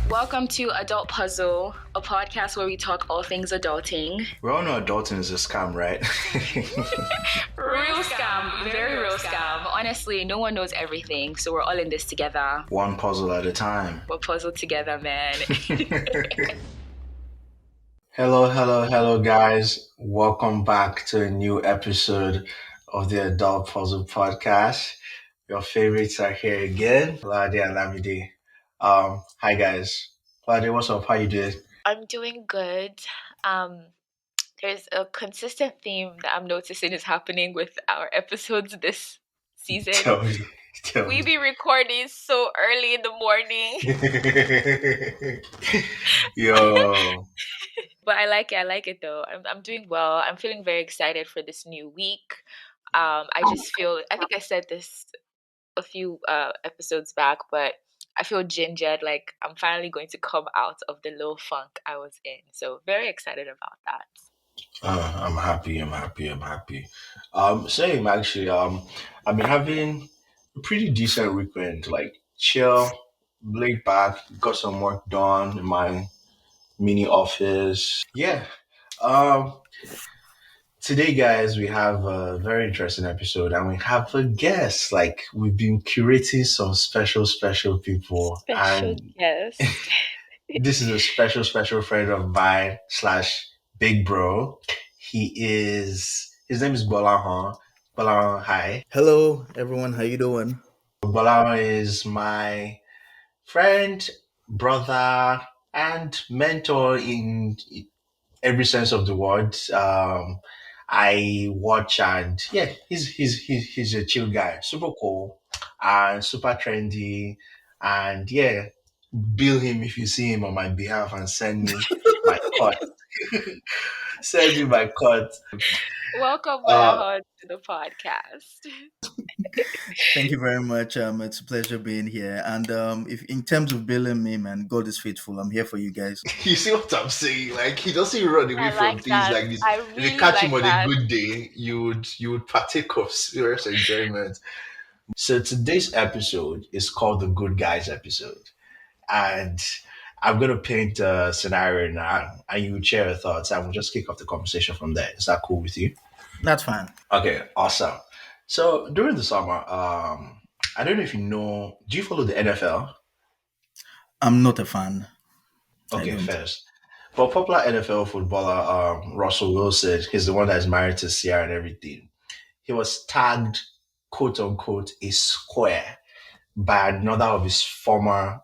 Welcome to Adult Puzzle, a podcast where we talk all things adulting. We all know adulting is a scam, right? Real scam, very real scam. Honestly, no one knows everything, so we're all in this together. One puzzle at a time. We're puzzled together, man. Hello, guys. Welcome back to a new episode of the Adult Puzzle Podcast. Your favorites are here again, Lolade and Lamide. Hi guys. Lolade, what's up? How you doing? I'm doing good. There's a consistent theme that I'm noticing is happening with our episodes this season. Tell me. We be recording so early in the morning. Yo. But I like it though. I'm doing well. I'm feeling very excited for this new week. I think I said this a few episodes back, but I feel gingered, like I'm finally going to come out of the low funk I was in. So very excited about that. I'm happy. Same actually. I've been having a pretty decent weekend. Like chill, laid back, got some work done in my mini office. Yeah. Um. Today, guys, we have a very interesting episode, and we have a guest. Like we've been curating some special people, Special and guest. this is a special friend of mine slash big bro. His name is Gbolahan. Gbolahan, hi. Hello, everyone. How you doing? Gbolahan is my friend, brother, and mentor in every sense of the word. I watch and yeah, he's a chill guy, super cool and super trendy, and yeah, bill him if you see him on my behalf and send me my cut. Send me my cut. Welcome, Uh, Gbolahan, to the podcast. Thank you very much. It's a pleasure being here. And if in terms of billing me, man, God is faithful. I'm here for you guys. you see what I'm saying? Like he doesn't run away I from like things that. like this. I If you really catch him like on that. a good day, you would partake of serious enjoyment. So today's episode is called the Good Guys episode. And I'm going to paint a scenario now, and you would share your thoughts, and we'll just kick off the conversation from there. Is that cool with you? That's fine. Okay, awesome. So during the summer, I don't know if you know, do you follow the NFL? I'm not a fan. I Okay, don't. first. For popular NFL footballer, Russell Wilson, he's the one that's married to Sierra and everything. He was tagged, quote unquote, a square by another of his former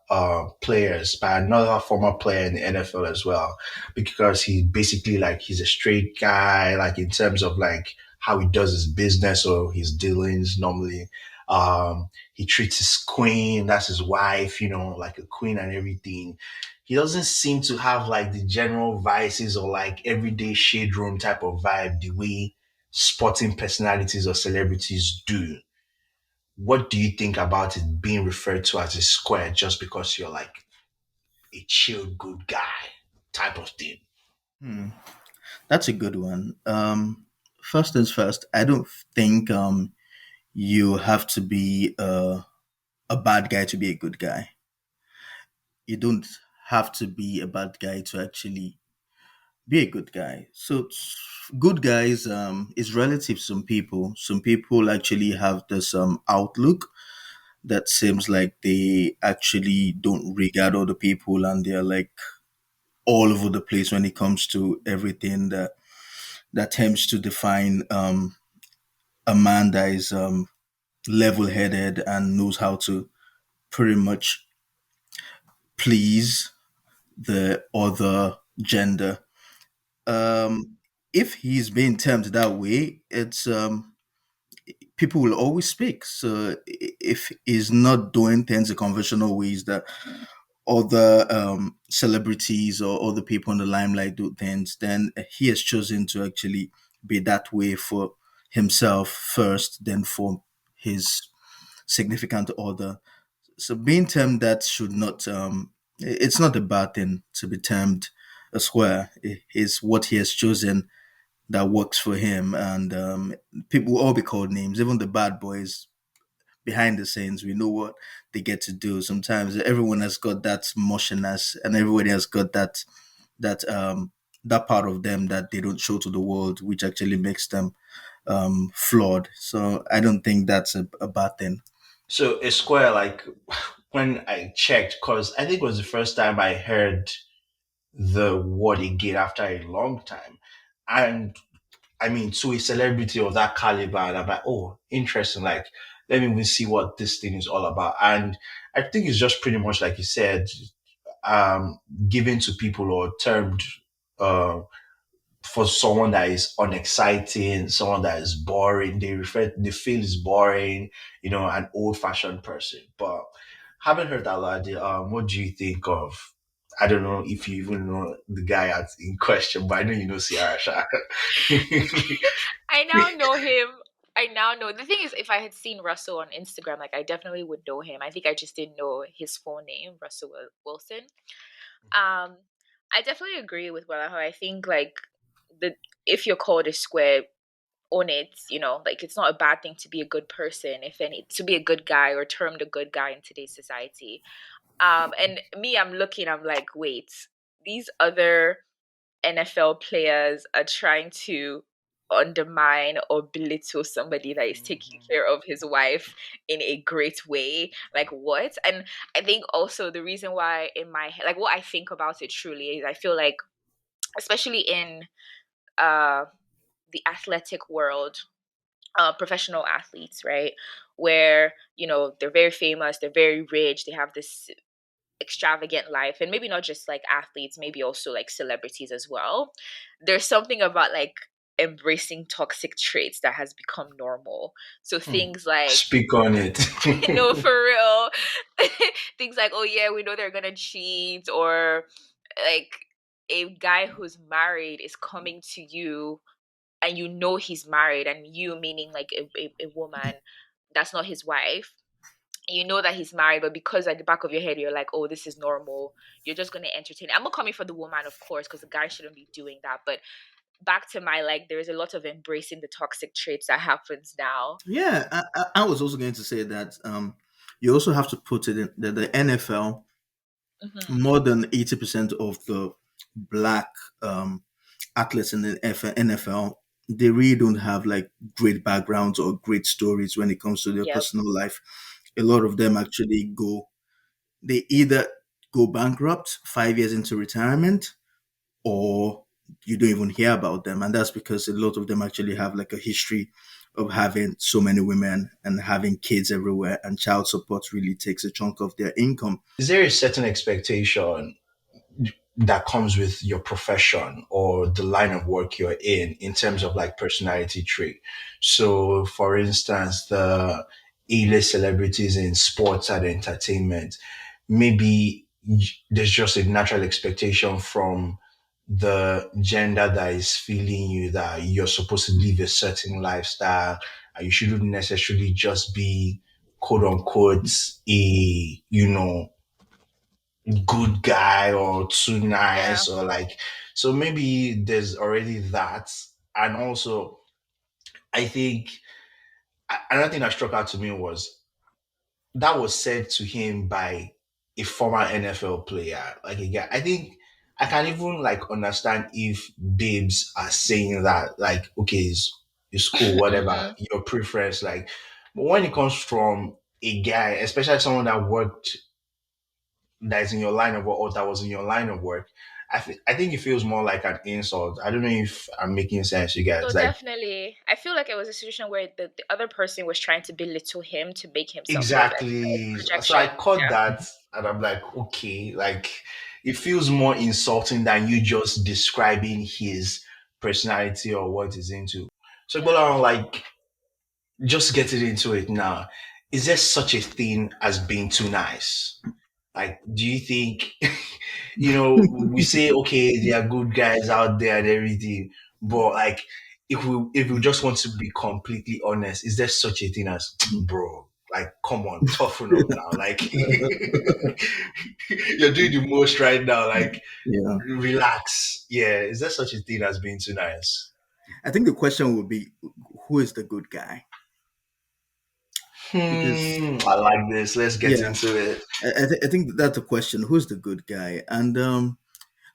players, by another former player in the NFL as well, because he basically like he's a straight guy, like in terms of like how he does his business or his dealings normally. He treats his queen, that's his wife, like a queen and everything. He doesn't seem to have like the general vices or like everyday shade room type of vibe the way sporting personalities or celebrities do. What do you think about it being referred to as a square just because you're like a chill good guy type of thing? Hmm. That's a good one. First things first. I don't think you have to be a bad guy to be a good guy. You don't have to be a bad guy to actually be a good guy. So good guys is relative to some people. Some people actually have this outlook that seems like they actually don't regard other people and they're like all over the place when it comes to everything that tends to define a man that is level headed and knows how to pretty much please the other gender. Um, if he's being termed that way, it's people will always speak. So if he's not doing things the conventional ways that other celebrities or other people in the limelight do things, then he has chosen to actually be that way for himself first, then for his significant other. So being termed that should not, it's not a bad thing to be termed a square. It is what he has chosen that works for him. And people will all be called names, even the bad boys behind the scenes. We know what they get to do. Sometimes everyone has got that motionless, and everybody has got that that part of them that they don't show to the world, which actually makes them flawed. So I don't think that's a bad thing. So a square, like when I checked, because I think it was the first time I heard the word again after a long time. And I mean, to a celebrity of that caliber, and I'm like, oh, interesting. Like, let me even see what this thing is all about. And I think it's just pretty much like you said, um, given to people or termed uh, for someone that is unexciting, someone that is boring. They feel is boring, an old fashioned person. But haven't heard that lot. What do you think of? I don't know if you even know the guy in question, but I know you know Ciara Shah. I now know him. I now know. The thing is, if I had seen Russell on Instagram, like I definitely would know him. I think I just didn't know his full name, Russell Wilson. Um, I definitely agree with Wella. I think like the if you're called a square, own it. Like it's not a bad thing to be a good person, if any, to be a good guy or termed a good guy in today's society. And me, I'm looking. I'm like, wait, these other NFL players are trying to undermine or belittle somebody that is taking care of his wife in a great way. Like, what? And I think also the reason why in my head, like, what I think about it truly is I feel like, especially in uh, the athletic world, professional athletes, right? Where, they're very famous, they're very rich, they have this extravagant life, and maybe not just like athletes, maybe also like celebrities as well. There's something about like embracing toxic traits that has become normal. So Hmm. things like, Speak on it. no, for real. Things like, oh yeah, we know they're gonna cheat, or like a guy who's married is coming to you and he's married, and you, meaning like a woman that's not his wife, that he's married, but because at the back of your head you're like, oh, this is normal, you're just going to entertain it. I'm not coming for the woman, of course, because the guy shouldn't be doing that, but back to my, like, there's a lot of embracing the toxic traits that happens now. Yeah, I was also going to say that you also have to put it in the NFL. Hmm. More than 80% of the black um, athletes in the NFL, they really don't have like great backgrounds or great stories when it comes to their Yep. personal life. A lot of them actually they either go bankrupt 5 years into retirement, or you don't even hear about them. And that's because a lot of them actually have like a history of having so many women and having kids everywhere, and child support really takes a chunk of their income. Is there a certain expectation that comes with your profession or the line of work you're in terms of like personality trait? So, for instance, the A-list celebrities in sports and entertainment, maybe there's just a natural expectation from the gender that is feeling you that you're supposed to live a certain lifestyle, and you shouldn't necessarily just be quote unquote a good guy or too Yeah. nice or like, so maybe there's already that. And also I think another thing that struck out to me was that was said to him by a former NFL player, like a guy. I think I can even like understand if babes are saying that, like, okay, it's cool, whatever, Hmm. your preference, like, but when it comes from a guy, especially someone that worked, that is in your line of work, or that was in your line of work, I think it feels more like an insult. I don't know if I'm making sense, you So guys. Like, definitely, I feel like it was a situation where the other person was trying to belittle him to make himself look better, like exactly. So I projection. caught Yeah. that and I'm like, okay, like it feels more insulting than you just describing his personality or what he's into. So, Yeah. Gbolahan, like, just getting into it now. Is there such a thing as being too nice? Like, do you think, we say, okay, there are good guys out there and everything, but like, if we just want to be completely honest, is there such a thing as, bro? Like, come on, toughen up now. Like, you're doing the most right now. Like, Yeah. relax. Yeah, is there such a thing as being too nice? I think the question would be, who is the good guy? because I like this. Let's get yeah, into it. I think that's the question: who's the good guy? And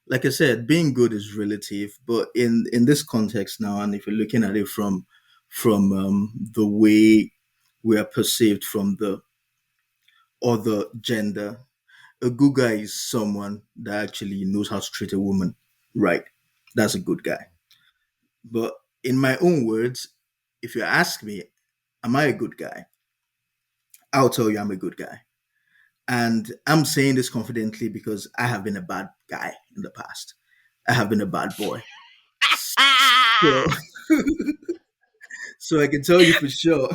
like I said, being good is relative, but in this context now, and if you're looking at it from the way we are perceived from the other gender, a good guy is someone that actually knows how to treat a woman right. That's a good guy. But in my own words, if you ask me, am I a good guy? I'll tell you I'm a good guy. And I'm saying this confidently because I have been a bad guy in the past. I have been a bad boy. So, so I can tell you for sure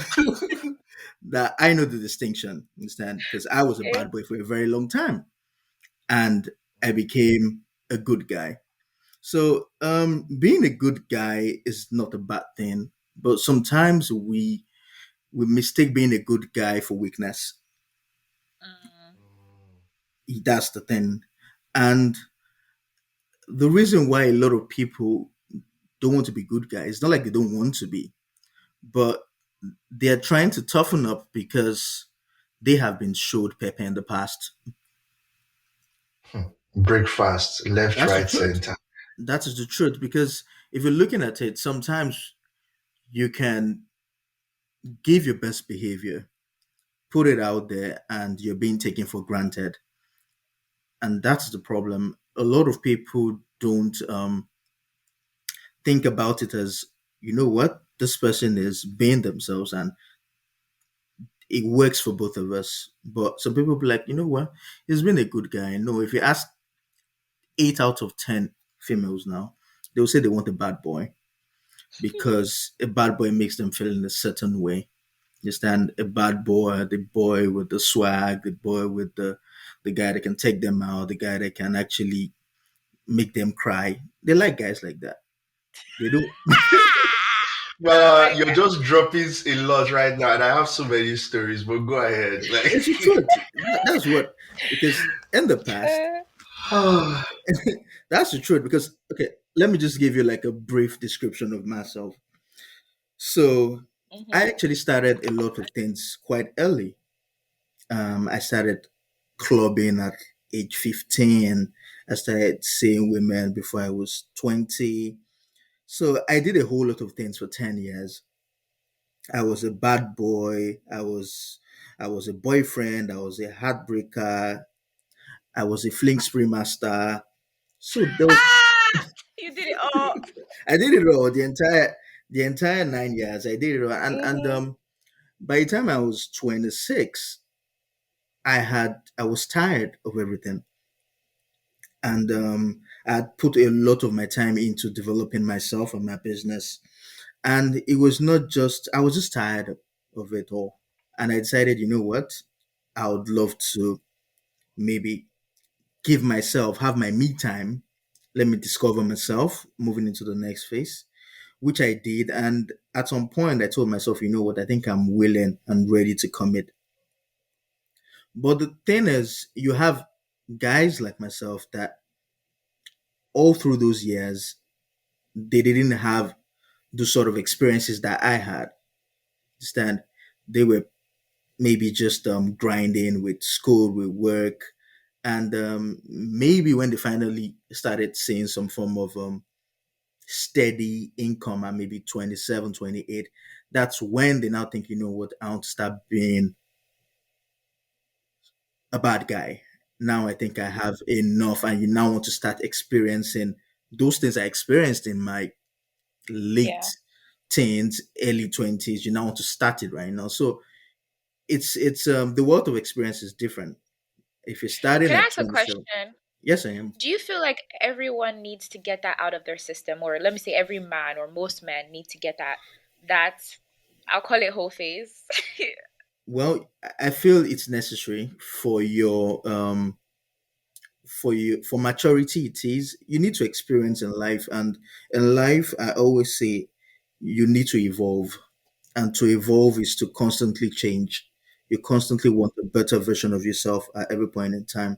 that I know the distinction, understand? Because I was a Okay. bad boy for a very long time and I became a good guy. So, being a good guy is not a bad thing, but sometimes we mistake being a good guy for weakness. Mm, That's the thing. And the reason why a lot of people don't want to be good guys, it's not like they don't want to be, but they're trying to toughen up because they have been showed pepper in the past. Breakfast, left, That's the right, truth. center. That is the truth because if you're looking at it, sometimes you can give your best behavior, put it out there, and you're being taken for granted. And that's the problem. A lot of people don't think about it as, you know what, this person is being themselves and it works for both of us. But some people be like, you know what, he's been a good guy. No, if you ask 8 out of 10 females now, they'll say they want a bad boy because a bad boy makes them feel in a certain way. You stand a bad boy, the boy with the swag, the boy with the guy that can take them out, the guy that can actually make them cry. They like guys like that. They don't. I like You're just dropping a lot right now, and I have so many stories. But go ahead. Like, It's the truth. That's what because in the past, that. that's the truth. Because okay, let me just give you like a brief description of myself. So I Mhm. actually started a lot of things quite early. I started clubbing at age 15. I started seeing women before I was 20. So I did a whole lot of things for 10 years. I was a bad boy. I was a boyfriend. I was a heartbreaker. I was a fling spree master. So there was You did it all. I did it all the entire 9 years. I did it all, and Mhm. by the time I was 26, I was tired of everything, and I had put a lot of my time into developing myself and my business, and it was not just I was just tired of it all, and I decided, you know what, I would love to maybe have my me time. Let me discover myself, moving into the next phase, which I did. And at some point, I told myself, you know what, I think I'm willing and ready to commit. But the thing is, you have guys like myself that all through those years, they didn't have the sort of experiences that I had. Understand? They were maybe just grinding with school, with work. And maybe when they finally started seeing some form of steady income at maybe 27, 28, that's when they now think, you know what, I want to start being a bad guy. Now I think I have enough, and you now want to start experiencing those things I experienced in my late Yeah. teens, early 20s. You now want to start it right now. So it's the world of experience is different. If you're starting Can I at ask a 27, question? yes, I am. Do you feel like everyone needs to get that out of their system, or let me say every man or most men need to get that I'll call it whole phase? Well, I feel it's necessary for maturity. It is you need to experience in life, and in life I always say you need to evolve, and to evolve is to constantly change. You constantly want a better version of yourself at every point in time,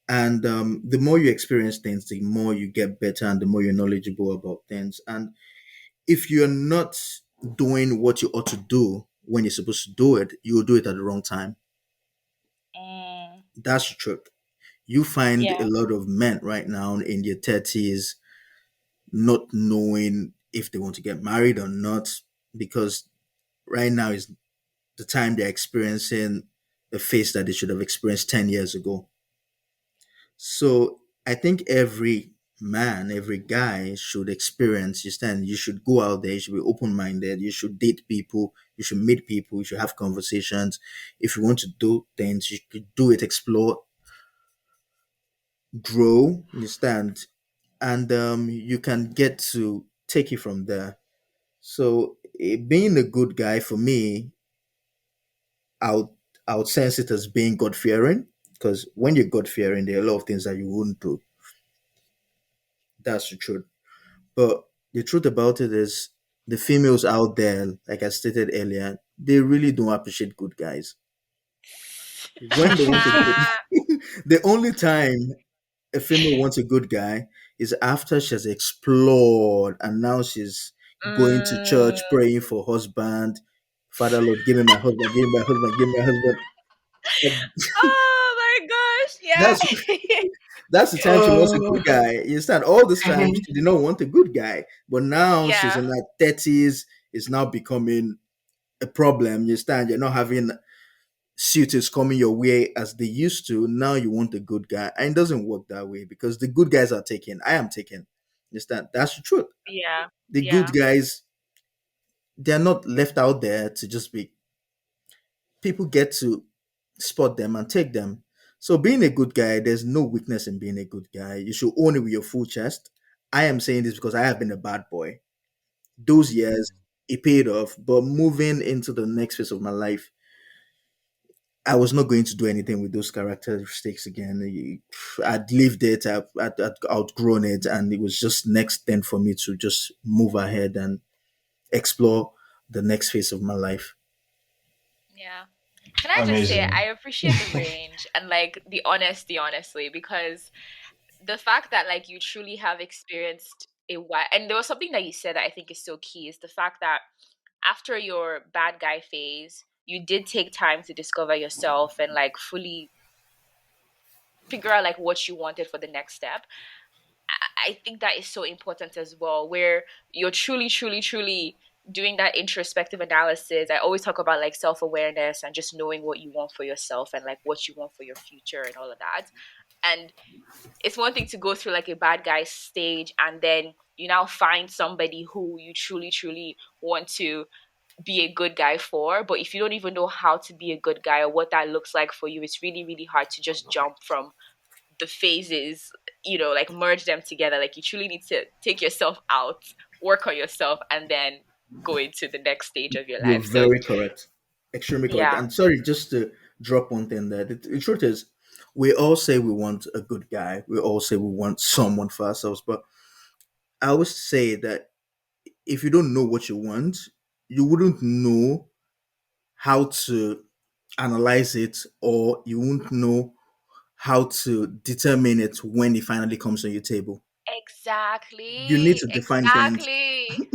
and the more you experience things, the more you get better, and the more you're knowledgeable about things. And if you're not doing what you ought to do when you're supposed to do it, you will do it at the wrong time. Mm, That's the truth. You find a yeah. lot of men right now in their 30s not knowing if they want to get married or not, because right now is the time they're experiencing a phase that they should have experienced 10 years ago. So I think every man, every guy should experience, you stand, you should go out there, you should be open minded, you should date people, you should meet people, you should have conversations. If you want to do things, you should do it, explore, grow, you stand, and you can get to take it from there. So being a good guy for me, I would, I would sense it as being God fearing, because when you're God fearing, there are a lot of things that you wouldn't do. That's the truth. But the truth about it is, the females out there, like I stated earlier, they really don't appreciate good guys. When they want a good, the only time a female wants a good guy is after she has explored and now she's going to Mm. church praying for husband. Father Lord, give me my husband, give me my husband, give me my husband. And Oh my gosh, that's yeah. that's the time she wants a good Oh. guy. You understand? All this time Mhm. she did not want a good guy, but now she's Yeah, in her 30s. It's now becoming a problem. You understand? You're not having suitors coming your way as they used to. Now you want a good guy, and it doesn't work that way because the good guys are taken. I am taken. You understand? That's the truth. yeah, The good yeah, guys, they're not left out there to just be. People get to spot them and take them. So being a good guy, there's no weakness in being a good guy. You should own it with your full chest. I am saying this because I have been a bad boy. Those years, it paid off. But moving into the next phase of my life, I was not going to do anything with those characteristics again. I'd lived it, I'd outgrown it, and it was just next then for me to just move ahead and explore the next phase of my life. yeah. Can I just say I Amazing. appreciate the range and like the honesty, honestly, because the fact that like you truly have experienced a while, and there was something that you said that I think is so key is the fact that after your bad guy phase, you did take time to discover yourself and like fully figure out like what you wanted for the next step. I think that is so important as well, where you're truly, truly, truly doing that introspective analysis. I always talk about like self awareness and just knowing what you want for yourself and like what you want for your future and all of that. And it's one thing to go through like a bad guy stage and then you now find somebody who you truly, truly want to be a good guy for. But if you don't even know how to be a good guy or what that looks like for you, it's really, really hard to just jump from the phases, like merge them together. Like you truly need to take yourself out, work on yourself, and then go into the next stage of your You're life. So very correct. Extremely correct. yeah, And sorry, just to drop one thing there. The truth is, we all say we want a good guy. We all say we want someone for ourselves. But I always say that if you don't know what you want, you wouldn't know how to analyze it, or you won't know how to determine it when it finally comes on your table. You need exactly, to define things. exactly.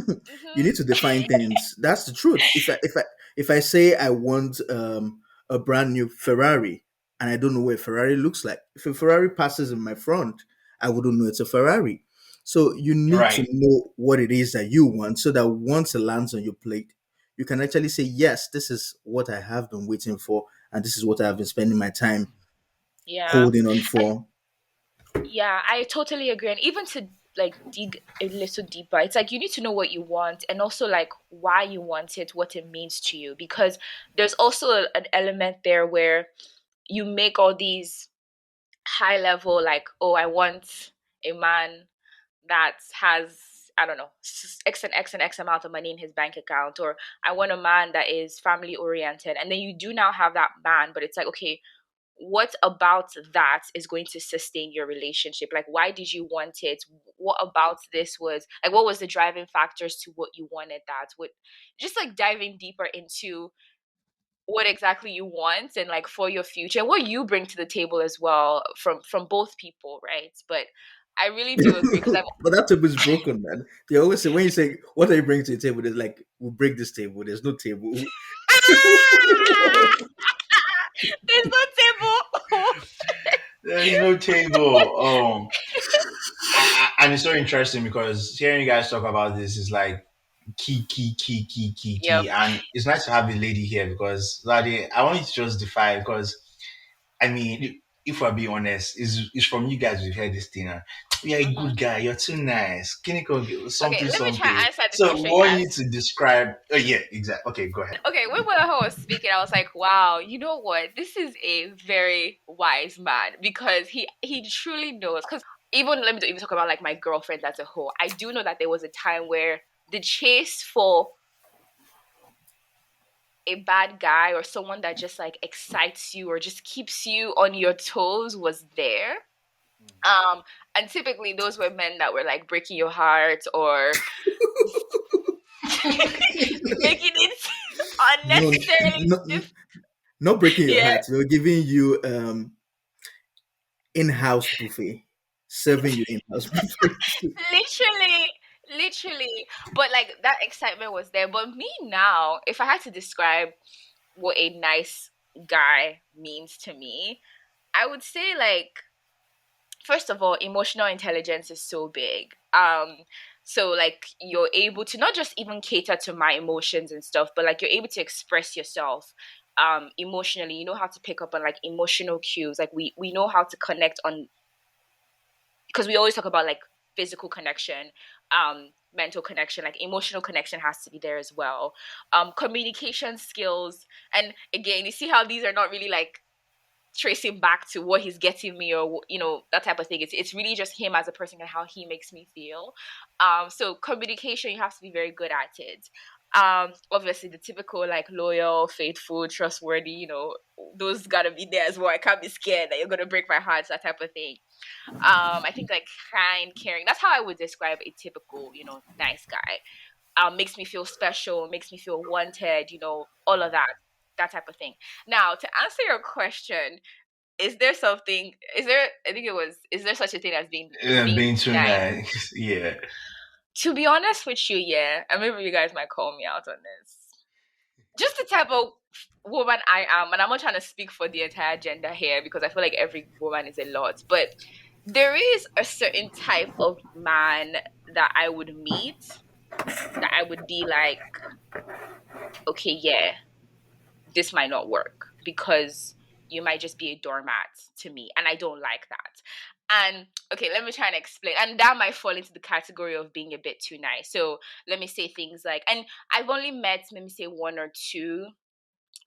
You need to define things. That's the truth. If I say I want a brand new Ferrari and I don't know what a Ferrari looks like, if a Ferrari passes in my front, I wouldn't know it's a Ferrari. So you need to Right. know what it is that you want, so that once it lands on your plate, you can actually say, yes, this is what I have been waiting for, and this is what I have been spending my time Yeah. holding on And for. yeah, I totally agree. And even to like dig a little deeper, it's like you need to know what you want and also like why you want it, what it means to you. Because there's also an element there where you make all these high level, like, oh, I want a man that has, I don't know, X and X and X amount of money in his bank account, or I want a man that is family oriented. And then you do now have that man, but it's like, okay, what about that is going to sustain your relationship? Like, why did you want it? What about this was like, what was the driving factors to what you wanted that? What, just like diving deeper into what exactly you want and like for your future and what you bring to the table as well from both people, right? But I really do agree because I've But that table is broken, man. They always say, when you say, what are you bringing to the table? There's like, we'll break this table. There's no table. There's no table. There's no table. And it's so interesting because hearing you guys talk about this is like Yep. key. And it's nice to have the lady here because Lade, I want you to just defy because I mean, if we're being honest, is from you guys we've heard this thing. You're a Hmm. good guy. You're too nice. Clinical Okay, something let me try and something. answer the So question we you want you asked. to describe. Oh yeah, exactly. Okay, go ahead. Okay, when Gbolahan was speaking, I was like, wow, you know what? This is a very wise man because he truly knows. Because even let me even talk about like my girlfriends as a whole. I do know that there was a time where the chase for a bad guy or someone that just like excites you or just keeps you on your toes was there. Um, and typically those were men that were like breaking your heart or making it No, unnecessarily no, not breaking your yeah, heart. They're giving you in-house buffet, serving you in-house buffet. literally, literally. But like that excitement was there. But me now, if I had to describe what a nice guy means to me, I would say like first of all, emotional intelligence is so big. So like you're able to not just even cater to my emotions and stuff, but like you're able to express yourself emotionally. You know how to pick up on like emotional cues. Like we know how to connect on because we always talk about like physical connection, mental connection, like emotional connection has to be there as well. Communication skills, and again, you see how these are not really like tracing back to what he's getting me or that type of thing. It's really just him as a person and how he makes me feel. So communication, you have to be very good at it. Obviously the typical like loyal, faithful, trustworthy, those gotta be there as well. I can't be scared that you're gonna break my heart, that type of thing. I think like kind, caring, that's how I would describe a typical nice guy. Makes me feel special, makes me feel wanted, all of that type of thing. Now, to answer your question, I think it was, is there such a thing as being Being too too nice? nice. Yeah. To be honest with you, yeah, and maybe you guys might call me out on this. Just the type of woman I am, and I'm not trying to speak for the entire gender here because I feel like every woman is a lot, but there is a certain type of man that I would meet that I would be like, okay, yeah, this might not work because you might just be a doormat to me, and I don't like that. And okay, let me try and explain. And that might fall into the category of being a bit too nice. So let me say things like, and I've only met, let me say, one or two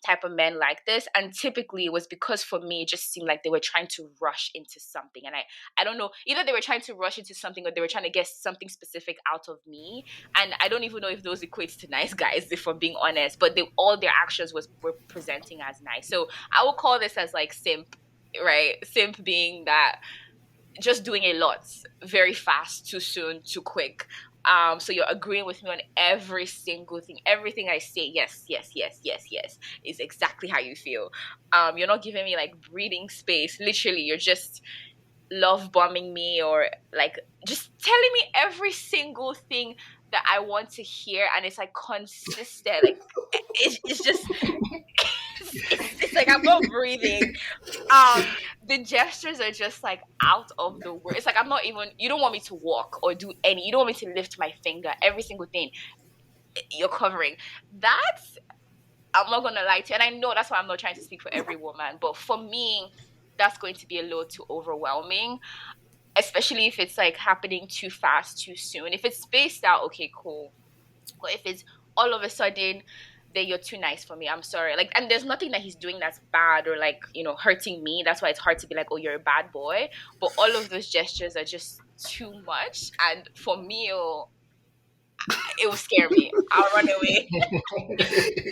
type of men like this, and typically it was because for me it just seemed like they were trying to rush into something, and I don't know, either they were trying to rush into something or they were trying to get something specific out of me, and I don't even know if those equates to nice guys, if I'm being honest, but all their actions were presenting as nice. So I would call this as like simp, right? Simp being that just doing a lot very fast, too soon, too quick. So you're agreeing with me on every single thing, everything I say. Yes, yes, yes, yes, yes, is exactly how you feel. You're not giving me like breathing space. Literally, you're just love bombing me or like just telling me every single thing that I want to hear, and it's like consistent. Like it's just it's like I'm not breathing. The gestures are just like out of the world. It's like I'm not even, you don't want me to walk or do any, you don't want me to lift my finger, every single thing you're covering. That's, I'm not gonna lie to you, and I know that's why I'm not trying to speak for every woman, but for me that's going to be a little too overwhelming, especially if it's like happening too fast, too soon. If it's spaced out, okay, cool. But if it's all of a sudden, then you're too nice for me. I'm sorry. Like, and there's nothing that he's doing that's bad or like, hurting me. That's why it's hard to be like, oh, you're a bad boy. But all of those gestures are just too much. And for me, it will scare me. I'll run away.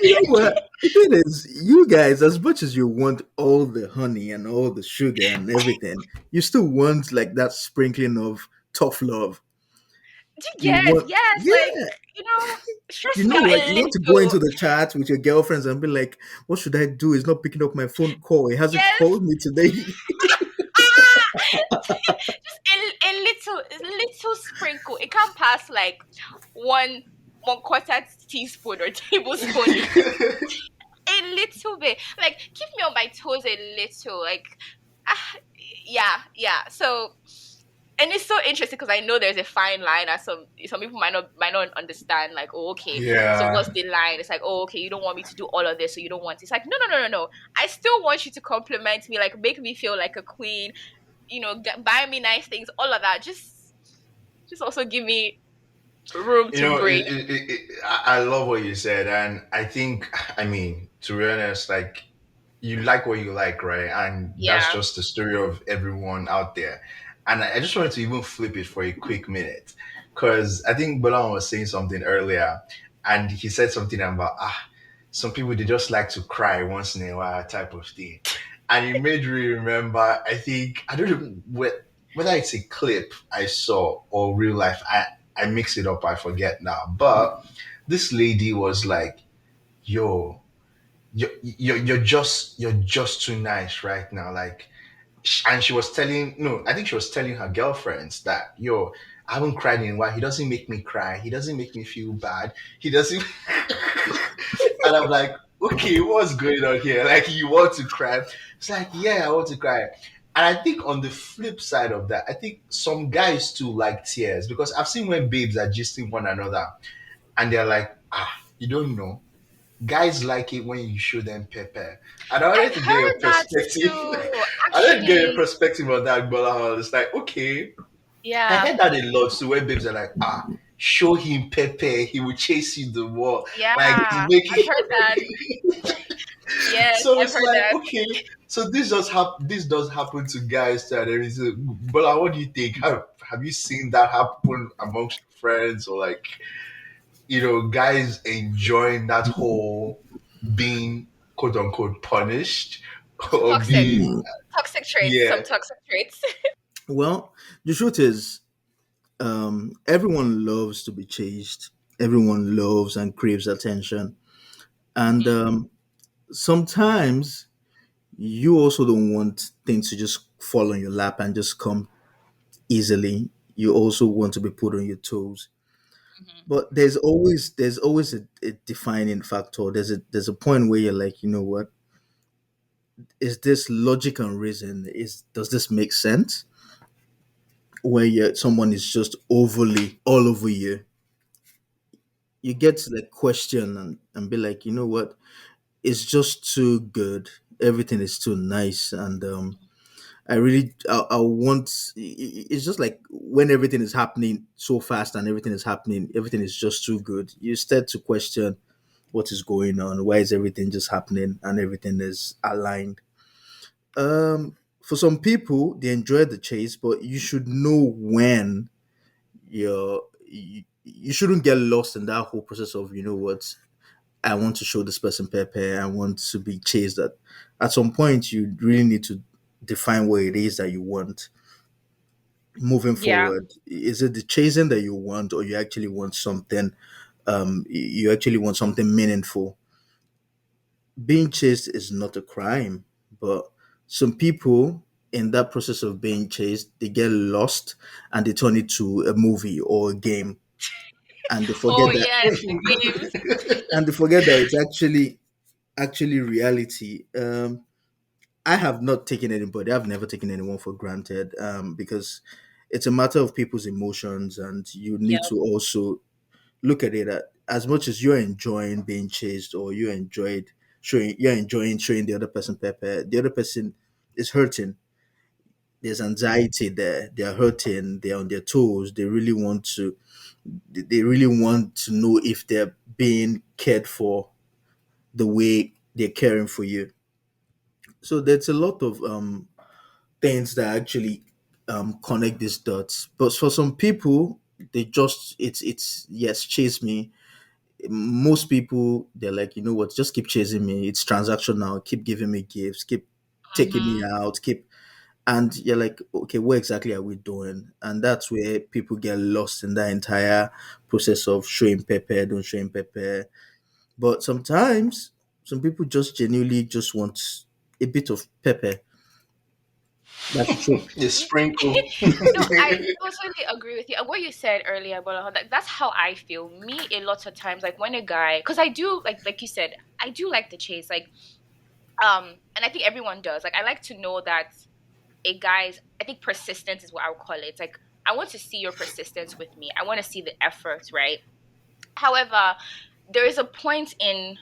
You know what? The thing is, you guys, as much as you want all the honey and all the sugar and everything, you still want like that sprinkling of tough love. You Yes, want, yes. Like, yeah, stress you me know out what? a You want to go little. into the chat with your girlfriends and be like, "What should I do? He's not picking up my phone call. He hasn't Yes. called me today." Just a little sprinkle. It can't pass like one quarter teaspoon or tablespoon. little bit. Like keep me on my toes a little. Like ah, yeah. So and it's so interesting because I know there's a fine line that some people might not understand. Like, oh, okay, so Yeah. what's the line? It's like, oh, okay, you don't want me to do all of this, so you don't want it. It's like, no. I still want you to compliment me, like make me feel like a queen. Buy me nice things, all of that. Just also give me room You to know, breathe. I love what you said, and I think, I mean, to be honest, like you like what you like, right? And that's Yeah. just the story of everyone out there. And I just wanted to even flip it for a quick minute, because I think Bolan was saying something earlier, and he said something about some people they just like to cry once in a while, type of thing, and it made me remember. I think I don't know whether it's a clip I saw or real life. I mix it up. I forget now, but this lady was like, "Yo, you're just too nice right now, like." And she was telling, no, I think she was telling her girlfriends that, yo, I haven't cried in a while. He doesn't make me cry. He doesn't make me feel bad. He doesn't. And I'm like, okay, what's going on here? Like, you want to cry? It's like, yeah, I want to cry. And I think on the flip side of that, I think some guys too like tears, because I've seen when babes are gisting one another and they're like, you don't know. Guys like it when you show them pepper. And I I've wanted to get your heard that perspective. too. I wanted to get your Actually, perspective on that, Gbolahan. It's like, okay, I yeah. heard that a lot. So when babes are like, show him pepper, he will chase you the wall. Like, he Yeah. make I've heard that. Yes, so I've it's heard like, that. okay, so this does happen to guys too, and everything. But what do you think? Have you seen that happen amongst friends, or like, guys enjoying that whole being quote unquote punished or Toxic. being, Hmm. Toxic traits. yeah. Some toxic traits. Well, the truth is, everyone loves to be chased. Everyone loves and craves attention, and Hmm. sometimes you also don't want things to just fall on your lap and just come easily. You also want to be put on your toes. Hmm. But there's always a defining factor. There's a point where you're like, you know what? Is this logic and reason? Does this make sense? Where someone is just overly all over you, you get to like question and be like, you know what? It's just too good. Everything is too nice, and I want. It's just like when everything is happening so fast and everything is just too good. You start to question what is going on. Why is everything just happening and everything is aligned? For some people, they enjoy the chase, but you should know when you shouldn't get lost in that whole process of, you know what, I want to show this person pepper. I want to be chased. At some point, you really need to define what it is that you want moving Yeah. forward. Is it the chasing that you want, or you actually want something? You actually want something meaningful. Being chased is not a crime, but some people in that process of being chased, they get lost and they turn it to a movie or a game, and they forget Oh that yes, the games. it's actually reality. I have not taken anybody. I've never taken anyone for granted, because it's a matter of people's emotions, and you need Yep. to also look at it as much as you're enjoying being chased, or you're enjoying showing the other person pepper. The other person is hurting. There's anxiety there. They're hurting. They're on their toes. They really want to know if they're being cared for the way they're caring for you. So there's a lot of things that actually connect these dots. But for some people, they just it's yes, chase me. Most people, they're like, you know what, just keep chasing me. It's transactional. Keep giving me gifts. Keep taking me Hmm. out. Keep and you're like, okay, what exactly are we doing? And that's where people get lost in that entire process of showing pepper, don't showing pepper. But sometimes some people just genuinely just want a bit of pepper. That's true. The sprinkle. No, I totally agree with you. And what you said earlier, about that's how I feel. Me, a lot of times, like when a guy, because I do like you said, I do like the chase. Like, and I think everyone does. Like, I like to know that a guy's. I think persistence is what I would call it. It's like I want to see your persistence with me. I want to see the effort, right? However, there is a point in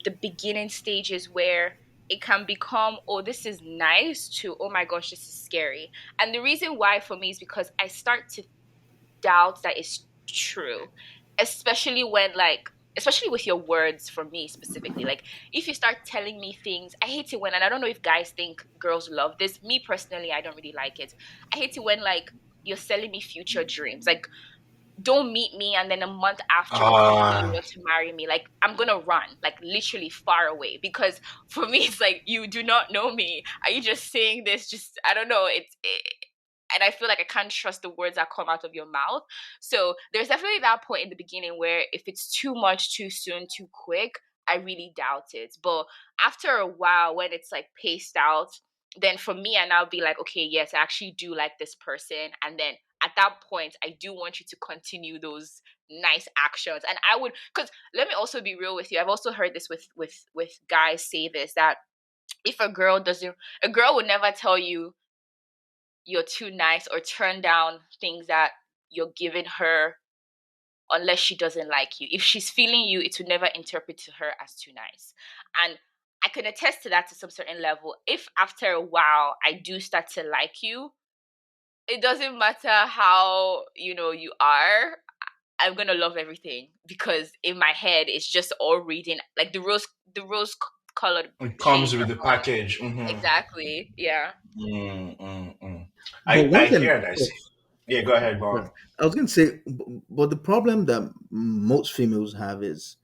the beginning stages where it can become, oh, this is nice, to, oh my gosh, this is scary. And the reason why for me is because I start to doubt that it's true, especially when, like, especially with your words, for me specifically. Like, if you start telling me things, I hate it when, and I don't know if guys think girls love this. Me personally, I don't really like it. I hate it when, like, you're selling me future dreams. Like, don't meet me and then a month after you tell me you Ah, want to marry me. Like, I'm gonna run, like, literally far away, because for me it's like, you do not know me. Are you just saying this, just, I don't know, and I feel like I can't trust the words that come out of your mouth. So there's definitely that point in the beginning where if it's too much, too soon, too quick, I really doubt it. But after a while, when it's like paced out, then for me, I now be like, okay, yes, I actually do like this person. And then at that point, I do want you to continue those nice actions. And I would, because let me also be real with you. I've also heard this with guys say this, that if a girl would never tell you you're too nice or turn down things that you're giving her unless she doesn't like you. If she's feeling you, it would never interpret to her as too nice. And I can attest to that to some certain level. If after a while I do start to like you, it doesn't matter how, you are. I'm gonna love everything, because in my head it's just all reading, like the rose colored it comes shades with of the love. package. Exactly. Yeah. But I one hear thing, and I oh, see. Yeah, go ahead, go yeah, on. I was going to say, but the problem that most females have is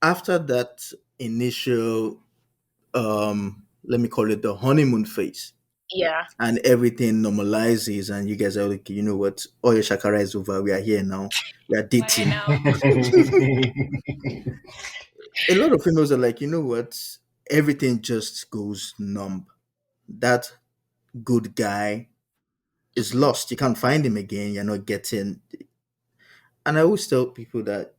after that initial, let me call it the honeymoon phase, Yeah. and everything normalizes, and you guys are like, you know what, all your shakara is over. We are here now. We are Why dating. now? A lot of females are like, you know what, everything just goes numb. That good guy is lost. You can't find him again. You're not getting. And I always tell people that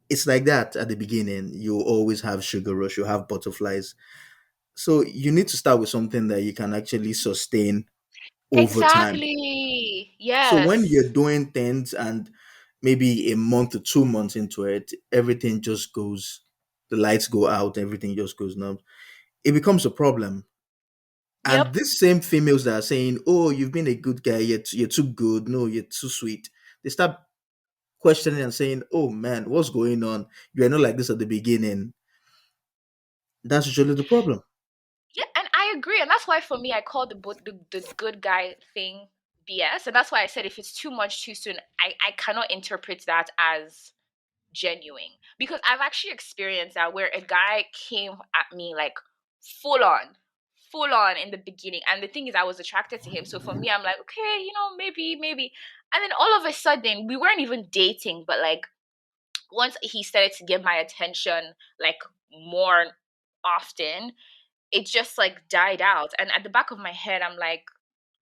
it's like that at the beginning. You always have sugar rush, you have butterflies. So you need to start with something that you can actually sustain over time. Exactly. So when you're Yes. doing things and maybe a month or 2 months into it, everything just goes, the lights go out, everything just goes numb. It becomes a problem. And Yep. these same females that are saying, "Oh, you've been a good guy, you're too good, no, you're too sweet," they start questioning and saying, "Oh man, what's going on? You are not like this at the beginning." That's usually the problem. Yeah, and I agree. And that's why for me I call the good guy thing BS. And that's why I said if it's too much too soon, I cannot interpret that as genuine, because I've actually experienced that where a guy came at me like full on, full on in the beginning. And the thing is, I was attracted to him. So for me, I'm like, okay, maybe. And then all of a sudden, we weren't even dating, but like once he started to get my attention, like more often, it just like died out. And at the back of my head, I'm like,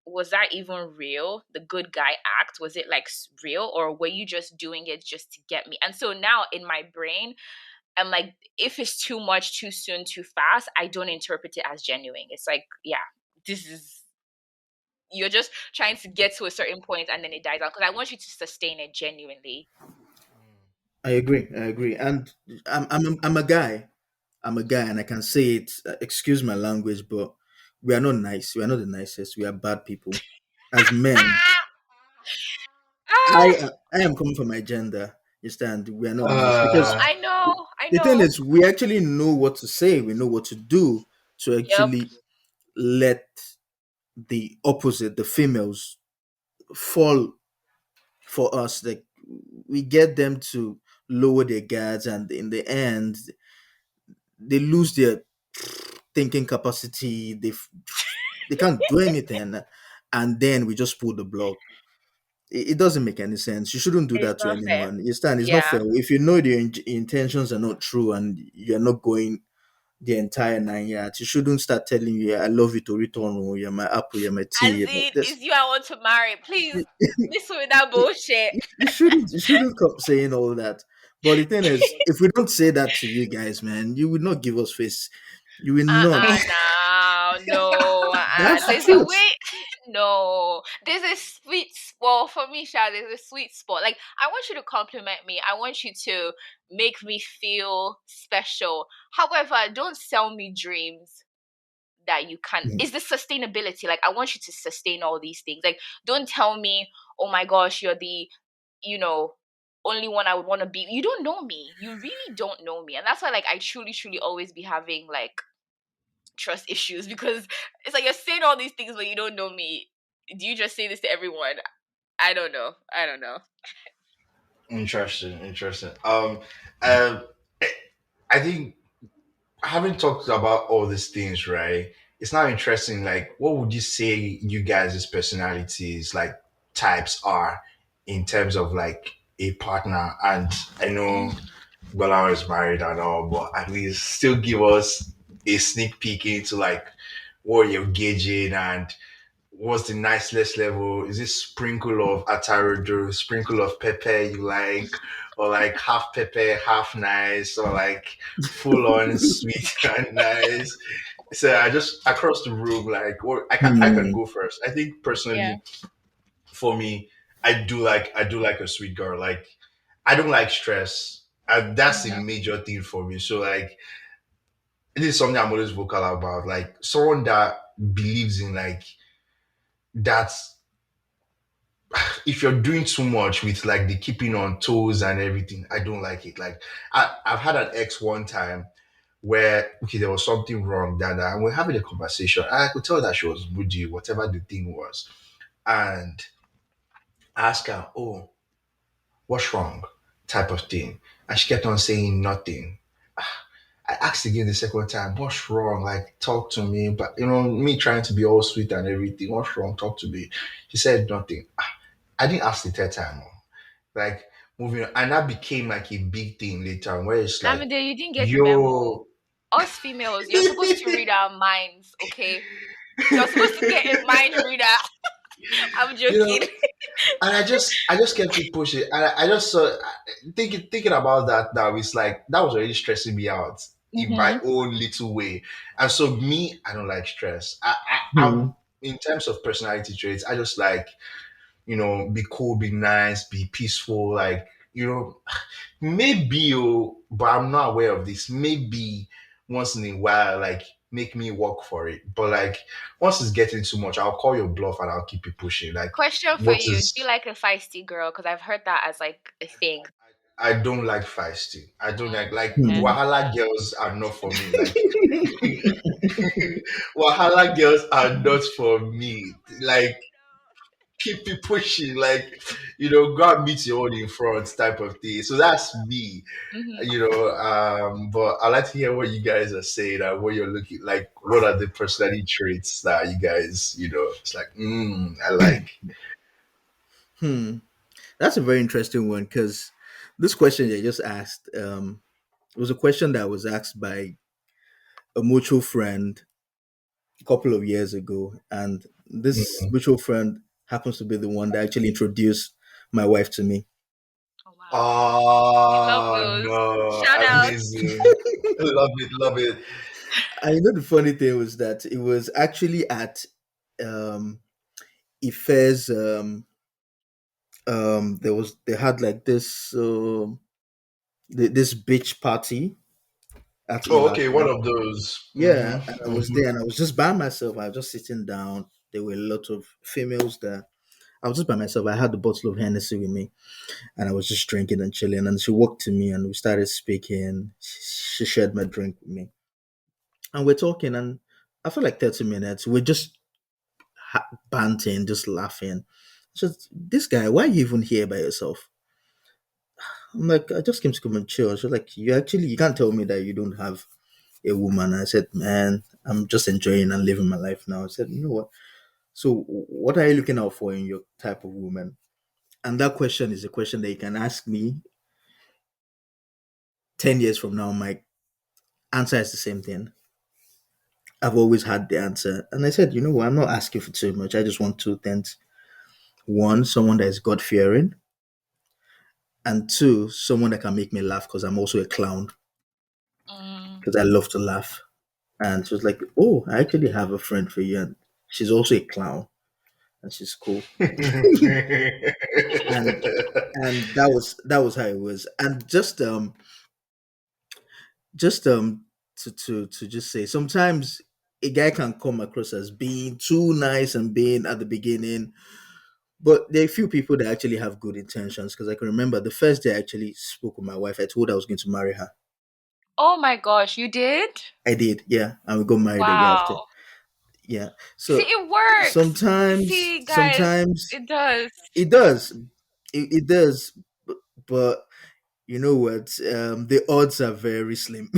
was that even real? The good guy act, was it like real, or were you just doing it just to get me? And so now in my brain, I'm like, if it's too much too soon too fast, I don't interpret it as genuine. It's like, yeah, this is, you're just trying to get to a certain point and then it dies out, because I want you to sustain it genuinely. I agree. I agree. And I'm a guy. I'm a guy, and I can say it. Excuse my language, but we are not nice. We are not the nicest. We are bad people. As men, Ah, I am coming from my gender. You understand? We are not nice no, because Uh, I know, I the thing know. is, we actually know what to say. We know what to do to Yep. actually let the opposite, the females, fall for us. Like we get them to lower their guards, and in the end, they lose their thinking capacity. They can't do anything, and then we just pull the block. It doesn't make any sense. You shouldn't do It's that to not fair. anyone. You stand. It's not Yeah. fair. If you know their intentions are not true and you're not going the entire 9 yards. You shouldn't start telling you, "I love you to return. Oh, you're my apple, you're my tea." As You're my in, this. it's you I want to marry. Please, this with that bullshit. You shouldn't come saying all that. But the thing is, if we don't say that to you guys, man, you will not give us face. You will not. No, no, That's the there's a truth. way. No, there's a sweet spot for me, Sha. There's a sweet spot. Like, I want you to compliment me. I want you to make me feel special. However, don't sell me dreams that you can. Mm. Is the sustainability? Like, I want you to sustain all these things. Like, don't tell me, oh my gosh, you're the, you know, only one I would want to be. You don't know me. You really don't know me, and that's why, like, I truly, truly always be having like trust issues because it's like you're saying all these things but you don't know me. Do you just say this to everyone? I don't know. I don't know. Interesting, interesting. I I think having talked about all these things, right? It's now interesting. Like, what would you say you guys' personalities, like types, are in terms of like a partner? And I know Mm. Gbolahan is married and all, but at least still give us a sneak peek into like what you're gauging and what's the niceness level? Is it sprinkle of atarodo, sprinkle of pepper you like, or like half pepper, half nice, or like full on sweet and nice? So I just across the room, like, or I can Hmm. go first. I think Yeah. personally, for me, I do like a sweet girl. Like, I don't like stress. And that's a Mm-hmm. major thing for me. So like, this is something I'm always vocal about. Like, someone that believes in like that, if you're doing too much with like the keeping on toes and everything, I don't like it. Like, I've had an ex one time where, okay, there was something wrong, and we're having a conversation. I could tell that she was moody, whatever the thing was. And I asked her, "Oh, what's wrong?" type of thing. And she kept on saying nothing. I asked again the second time, "What's wrong? Like, talk to me." But me trying to be all sweet and everything, "What's wrong? Talk to me." She said nothing. I didn't ask the third time. Like, moving on. And that became like a big thing later on, where it's like, Lamide, you didn't get the memo. yo, Us females, you're supposed to read our minds, okay? You're supposed to get a mind reader. I'm you know, joking. and I just kept it pushing. And I just saw, thinking about that now, it's like that was already stressing me out in my Mm-hmm. own little way. And so me, I don't like stress. I'm Hmm. in terms of personality traits, I just like, be cool, be nice, be peaceful, like, maybe, but I'm not aware of this. Maybe once in a while, like, make me work for it. But like, once it's getting too much, I'll call your bluff and I'll keep it pushing. Like, Question for what you: do you is? like a feisty girl? Because I've heard that as like a thing. I don't like feisty. I don't like Okay. Hmm. Wahala girls are not for me. Like, Wahala girls are not for me. Like, keep it pushing. Like, go and meet your own in front type of thing. So that's me. Mm-hmm. But I like to hear what you guys are saying and what you're looking like. What are the personality traits that you guys, it's like, I like. Hmm. That's a very interesting one because this question they just asked was a question that was asked by a mutual friend a couple of years ago, and this Mm. mutual friend happens to be the one that actually introduced my wife to me. Oh wow, we love Oh those. no, Shout out. amazing. Love it, love it. I know the funny thing was that it was actually at um, Ife's. They had like this this beach party at Oh, okay, one Ibadan. of those. Yeah, and I was Hmm. there, and I was just by myself. I was just sitting down. There were a lot of females there. I was just by myself. I had the bottle of Hennessy with me, and I was just drinking and chilling. And she walked to me, and we started speaking. She shared my drink with me, and we're talking. And after like 30 minutes, we're just banting, just laughing. Just this guy, why are you even here by yourself? I'm like, I just came to come and chill. She's like, you can't tell me that you don't have a woman. I said, man, I'm just enjoying and living my life now. I said, you know what? So, what are you looking out for in your type of woman? And that question is a question that you can ask me 10 years from now, Mike. Answer is the same thing. I've always had the answer. And I said, you know what, I'm not asking for too much. I just want two things. One, someone that is God fearing, and two, someone that can make me laugh because I'm also a clown Mm. because I love to laugh. And she was like, "Oh, I actually have a friend for you, and she's also a clown, and she's cool." And that was how it was. And just to just say, sometimes a guy can come across as being too nice and being at the beginning, but there are a few people that actually have good intentions. Because I can remember the first day I actually spoke with my wife, I told her I was going to marry her. Oh my gosh, you did? I did, yeah, and we got married a year after. Wow. Yeah. See, So it works. sometimes, See, guys, sometimes it does. it does, it does, but you know what? The odds are very slim.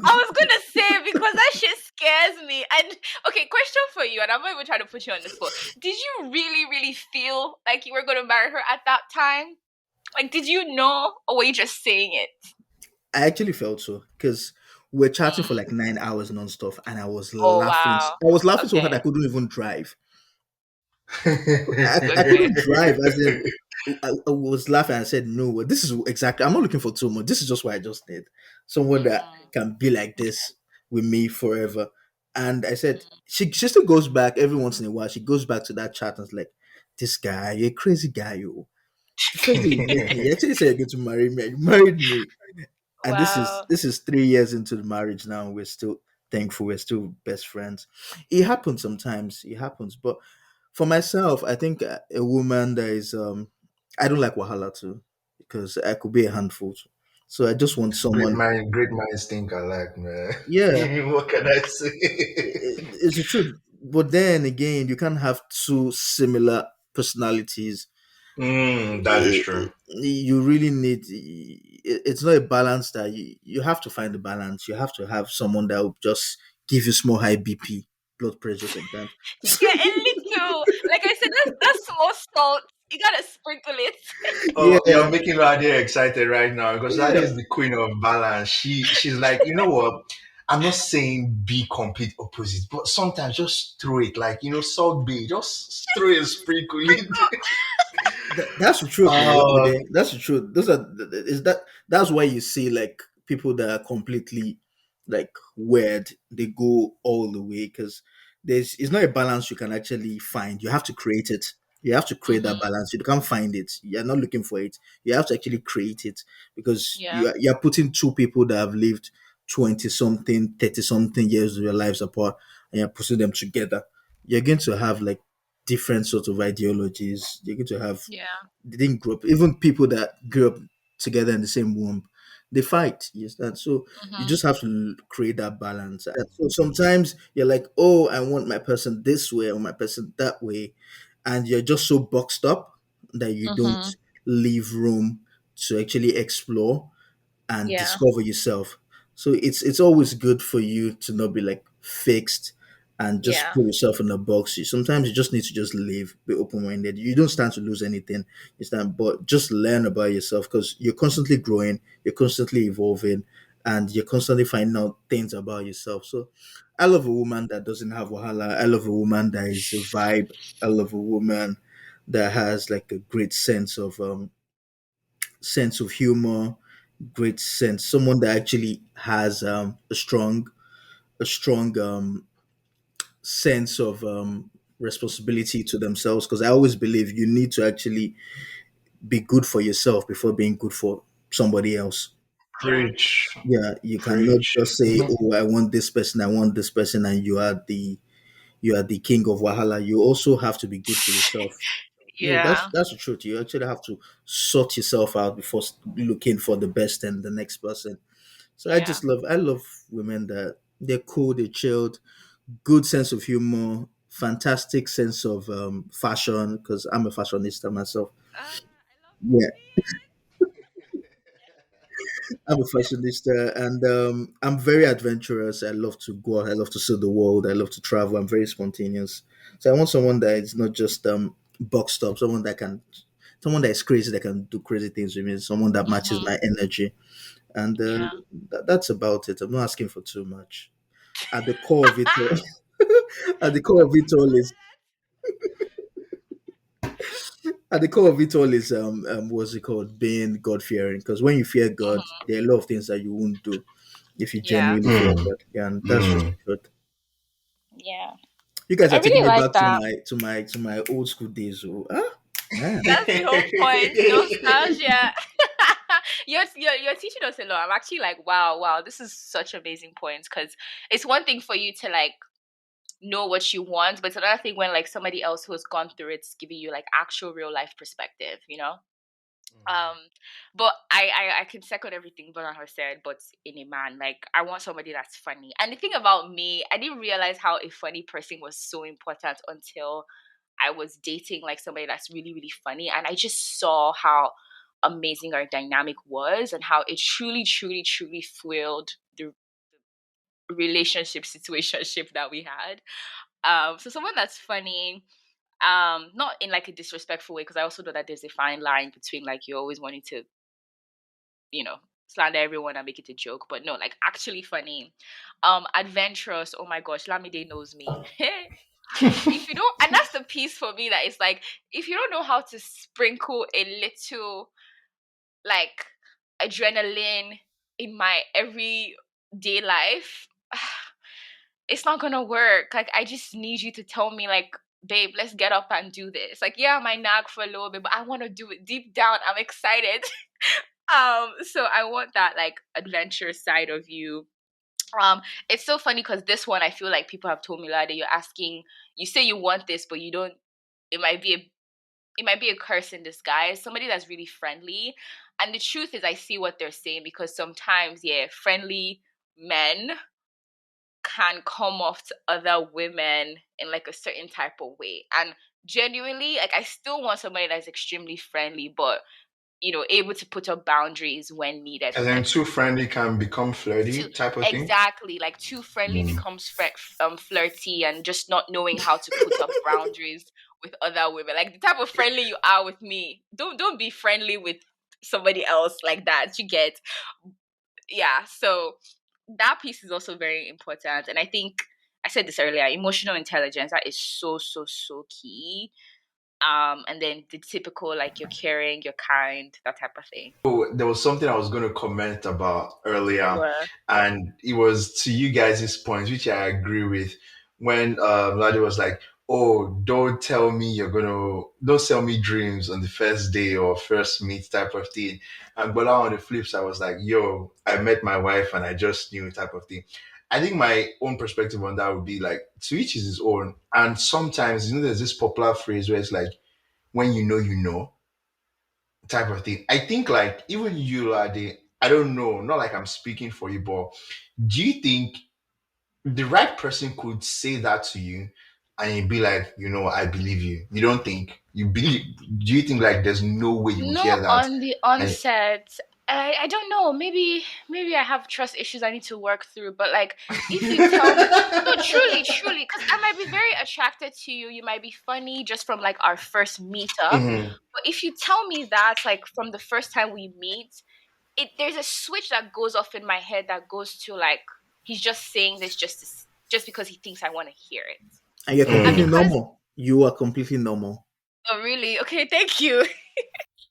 I was gonna say because that shit scares me. And okay, question for you, and I'm not even trying to put you on the spot. Did you really, really feel like you were gonna marry her at that time? Like, did you know, or were you just saying it? I actually felt so because we're chatting for Mm. like 9 hours non-stop, and I was Oh laughing. wow. I was laughing so hard I Okay. couldn't even drive. I Okay. couldn't drive. As in, I was laughing. And I said, "No, this is exactly. I'm not looking for too much. This is just what I just need. Someone that Mm-hmm. can be like Okay. this with me forever." And I said, Mm. she still goes back every once in a while. She goes back to that chat and is like, "This guy, you're a crazy guy, you. The first day you met me, you actually said you're going to marry me. And you married me." And this is Wow. this is 3 years into the marriage now. And we're still thankful. We're still best friends. It happens sometimes. It happens, but for myself, I think a woman that is I don't like wahala too because I could be a handful. So I just want someone. Great minds think alike, man. Yeah, What can I say? it's the truth. But then again, you can't have two similar personalities. That is true. You really need. It's not a balance that you have to find the balance. You have to have someone that will just give you small high BP, blood pressure sometimes. Yeah, a little. Like I said, that's small salt. You gotta sprinkle it. Oh, Yeah, you're making Nadia excited right now because Nadia yeah. is the queen of balance. She's like, you know what? I'm not saying be complete opposite, but sometimes just throw it like salt bay, just throw it, sprinkle it. Sprinkle. That's the truth, though. uh, Okay, that's the truth. Those are is that that's why you see like people that are completely like weird. They go all the way because there's it's not a balance you can actually find. You have to create it. You have to create that Mm-hmm. balance. You can't find it. You're not looking for it. You have to actually create it because Yeah. you're putting two people that have lived 20 something, 30 something years of their lives apart, and you're putting them together. You're going to have like different sorts of ideologies. You're going to have Yeah. they didn't grow up. Even people that grew up together in the same womb, they fight. Yes, and so you Mm-hmm. just have to create that balance. And so sometimes you're like, oh, I want my person this way or my person that way, and you're just so boxed up that you don't Mm-hmm. leave room to actually explore and Yeah. discover yourself. So it's always good for you to not be like fixed and just Yeah. put yourself in a box. Sometimes you just need to just live, be open minded. You don't stand to lose anything. You stand, but just learn about yourself because you're constantly growing, you're constantly evolving, and you're constantly finding out things about yourself. So I love a woman that doesn't have wahala. I love a woman that is a vibe. I love a woman that has like a great sense of humor, great sense. Someone that actually has a strong sense of responsibility to themselves. Because I always believe you need to actually be good for yourself before being good for somebody else. Yeah. preach, Yeah, you cannot preach. just say, "Oh, I want this person, I want this person," and you are the king of Wahala. You also have to be good for yourself. Yeah, that's Yeah. that's the truth. You actually have to sort yourself out before looking for the best and the next person. So Yeah. I love women that they're cool, they're chilled, good sense of humor, fantastic sense of fashion because I'm a fashionista myself. I love to Yeah, see it. I'm a fashionista and I'm very adventurous. I love to go out. I love to see the world. I love to travel. I'm very spontaneous. So I want someone that is not just boxed up. Someone someone that is crazy that can do crazy things with me, someone that matches Hmm. my energy, and Yeah. that's about it. I'm not asking for too much. At the core of it all, at the core of it all is at the core of it all is what's it called, being God fearing. Because when you fear God, Hmm. there are a lot of things that you won't do if you Yeah. genuinely fear Mm, God. Yeah, and that's just mm. the truth. Yeah. You guys I are taking really me like back to that. my old school days. Oh, ah, man. That's the whole point. Nostalgia. You're teaching us a lot. I'm actually like, wow, wow, this is such amazing points because it's one thing for you to like know what you want, but it's another thing when like somebody else who has gone through it's giving you like actual real life perspective, you know? Um, but I can second everything Bolan has said, but in a man, like I want somebody that's funny. And the thing about me, I didn't realize how a funny person was so important until I was dating like somebody that's really, really funny. And I just saw how amazing our dynamic was and how it truly, truly, truly fueled the relationship situationship that we had. So someone that's funny, not in like a disrespectful way, because I also know that there's a fine line between like you always wanting to, you know, slander everyone and make it a joke, but no, like actually funny. Adventurous, oh my gosh, Lamide knows me. If you don't, and that's the piece for me that it's like if you don't know how to sprinkle a little like adrenaline in my everyday life, it's not gonna work. Like I just need you to tell me like, babe, let's get up and do this. Like, yeah, I might nag for a little bit, but I want to do it deep down. I'm excited. So I want that like adventure side of you. It's so funny because this one I feel like people have told me like that you're asking, you say you want this, but you don't. It might be a curse in disguise. Somebody that's really friendly, and the truth is, I see what they're saying because sometimes, yeah, friendly men can come off to other women in like a certain type of way, and genuinely, like I still want somebody that's extremely friendly, but able to put up boundaries when needed. And Because then like too friendly can become too flirty type of thing. exactly like too friendly Mm. becomes flirty and just not knowing how to put up boundaries with other women. Like the type of friendly you are with me, don't be friendly with somebody else like that. You get, yeah. So that piece is also very important, and I think I said this earlier. Emotional intelligence, that is so so so key. And then the typical like you're caring, you're kind, that type of thing. Oh, there was something I was going to comment about earlier, Where and it was to you guys' points, which I agree with. When Ladi was like, "Oh, don't sell me dreams on the first day or first meet type of thing," and but on the flip side, I was like, "Yo, I met my wife and I just knew type of thing." I think my own perspective on that would be like, to each is his own. And sometimes, there's this popular phrase where it's like, "When you know." Type of thing. I think like even you, Lade, I don't know, not like I'm speaking for you, but do you think the right person could say that to you and you'd be like, I believe you? You don't think you believe? Do you think like there's no way you would not hear that? on the And onset. I don't know. Maybe I have trust issues I need to work through. But like, if you tell me, no, truly, truly, because I might be very attracted to you. You might be funny just from like our first meetup. Mhm. But if you tell me that like from the first time we meet, there's a switch that goes off in my head that goes to like he's just saying this just because he thinks I want to hear it. And you're And completely Mm. because normal. You are completely normal. oh really? Okay, thank you.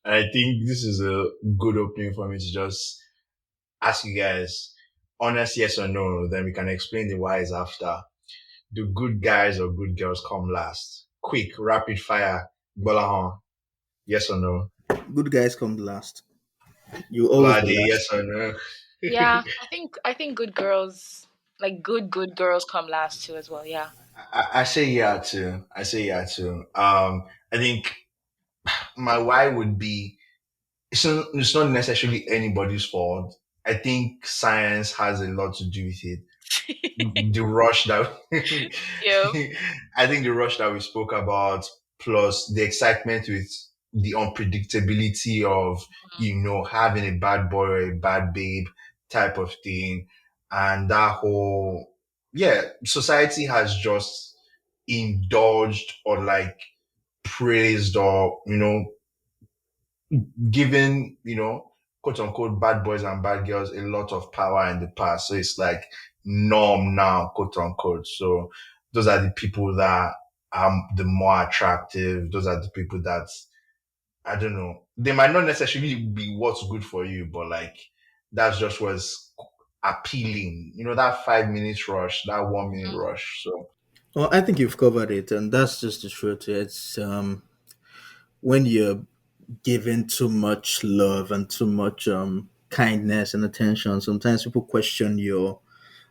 I think this is a good opening for me to just ask you guys honest yes or no, then we can explain the whys after. Do good guys or good girls come last? Quick, rapid fire. Gbolahan, yes or no? Good guys come last. You always be Ladi, last. yes or no? Yeah, I think good girls, like good girls come last too as well. Yeah. I say yeah too. I say yeah too. I think my why would be it's not necessarily anybody's fault. I think science has a lot to do with it. The rush that Yeah. I think the rush that we spoke about, plus the excitement with the unpredictability of having a bad boy or a bad babe type of thing, and that whole society has just indulged or like praised or given, quote unquote, bad boys and bad girls a lot of power in the past. So it's like norm now, quote unquote. So those are the people that are the more attractive. Those are the people that, I don't know, they might not necessarily be what's good for you, but like that's just what's appealing. That 5 minutes rush, that 1 minute Mhm. rush. So Well, I think you've covered it, and that's just the truth. It's when you're given too much love and too much kindness and attention, sometimes people question your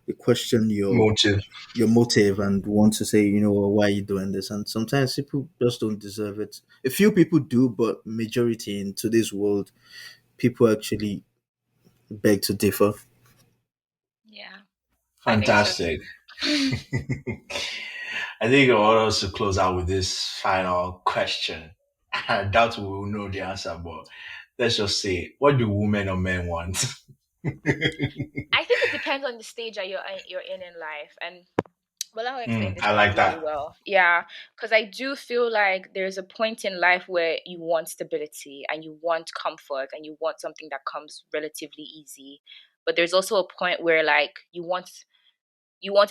they question motive. your motive and want to say, well, why are you doing this? And sometimes people just don't deserve it. A few people do, but majority in today's world, people actually beg to differ. Yeah, I think so Fantastic. too. I think I want us to close out with this final question. I doubt we will know the answer, but let's just say, what do women or men want? I think it depends on the stage that you're in life, and well, I'll explain this I part like really that. well. Yeah, because I do feel like there's a point in life where you want stability and you want comfort and you want something that comes relatively easy. But there's also a point where like you want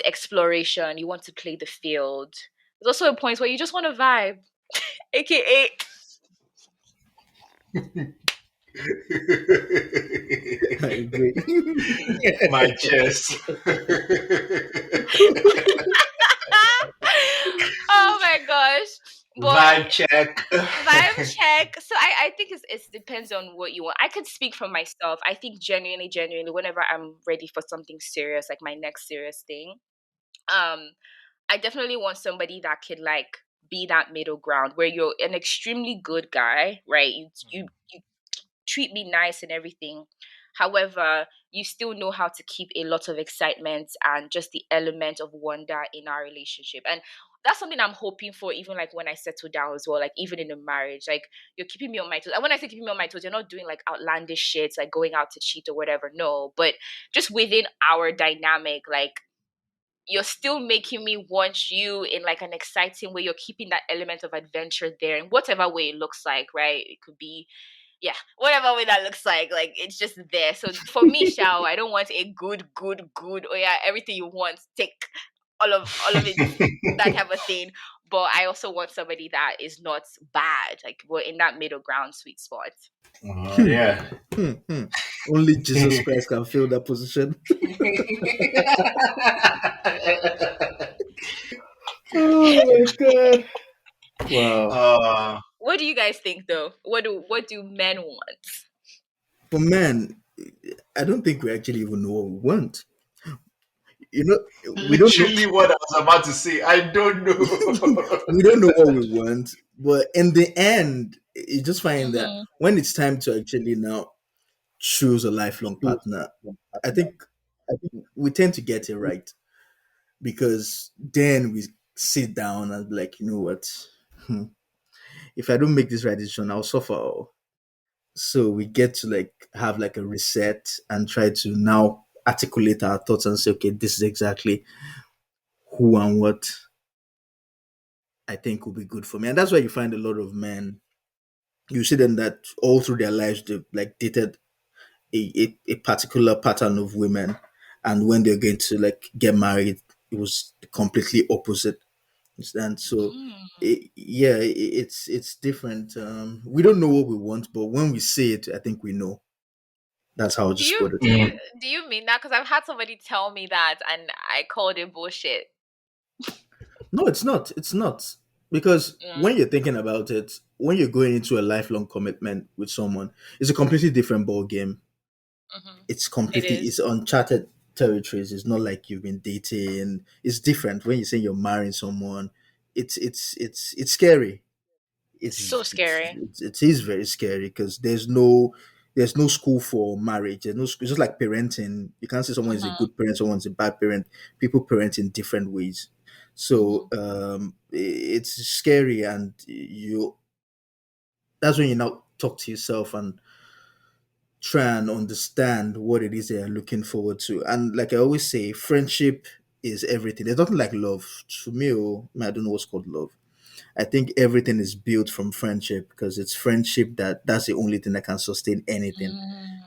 exploration, you want to play the field. There's also a point where you just want to vibe, aka I agree. My chest. oh my gosh. But Vibe check. vibe check. So I think it depends on what you want. I could speak for myself. I think genuinely, whenever I'm ready for something serious, like my next serious thing, um, I definitely want somebody that could like be that middle ground where you're an extremely good guy, right? You treat me nice and everything. However, you still know how to keep a lot of excitement and just the element of wonder in our relationship. And that's something I'm hoping for, even like when I settle down as well, like even in a marriage. Like you're keeping me on my toes. And when I say keeping me on my toes, you're not doing like outlandish shit, like going out to cheat or whatever. No, but just within our dynamic, like you're still making me want you in like an exciting way. You're keeping that element of adventure there in whatever way it looks like, right? It could be yeah, whatever way that looks like it's just there. So for me, Shao, I don't want a good. Oh yeah, everything you want, take all of it, that type of thing. But I also want somebody that is not bad. Like we're in that middle ground, sweet spot. Yeah. Hmm, hmm. Only Jesus Christ can fill that position. Oh my god! Wow. uh, What do you guys think though? What do men want? For men, I don't think we actually even know what we want. You know, we don't know. literally what I was about to say. I don't know. We don't know what we want, but in the end, you just find that Mm-hmm. when it's time to actually now choose a lifelong partner, I think we tend to get it right because then we sit down and be like, you know what? Hmm, if I don't make this right decision, I'll suffer. So we get to like have like a reset and try to now articulate our thoughts and say, okay, this is exactly who and what I think will be good for me. And that's why you find a lot of men, you see them that all through their lives they've like dated a particular pattern of women. And when they're going to like get married, it was completely opposite. And so yeah, it's different. We don't know what we want, but when we say it, I think we know. That's how I'll Do just you put it. do you do you mean that? Because I've had somebody tell me that, and I called it bullshit. No, it's not. It's not. Because Mm, when you're thinking about it, when you're going into a lifelong commitment with someone, it's a completely different ball game. It's it completely it's is uncharted territories. It's not like you've been dating. It's different when you say you're marrying someone. It's scary. so scary. It is very scary because there's no school for marriage. There's no school. It's just like parenting. You can't say someone is a Mm-hmm, good parent, someone's a bad parent. People parent in different ways. So mm-hmm. it's scary, and you that's when you now talk to yourself and try and understand what it is they're looking forward to. And like I always say, friendship is everything. There's nothing like love. To me, I don't know what's called love. I think everything is built from friendship because it's friendship that's the only thing that can sustain anything.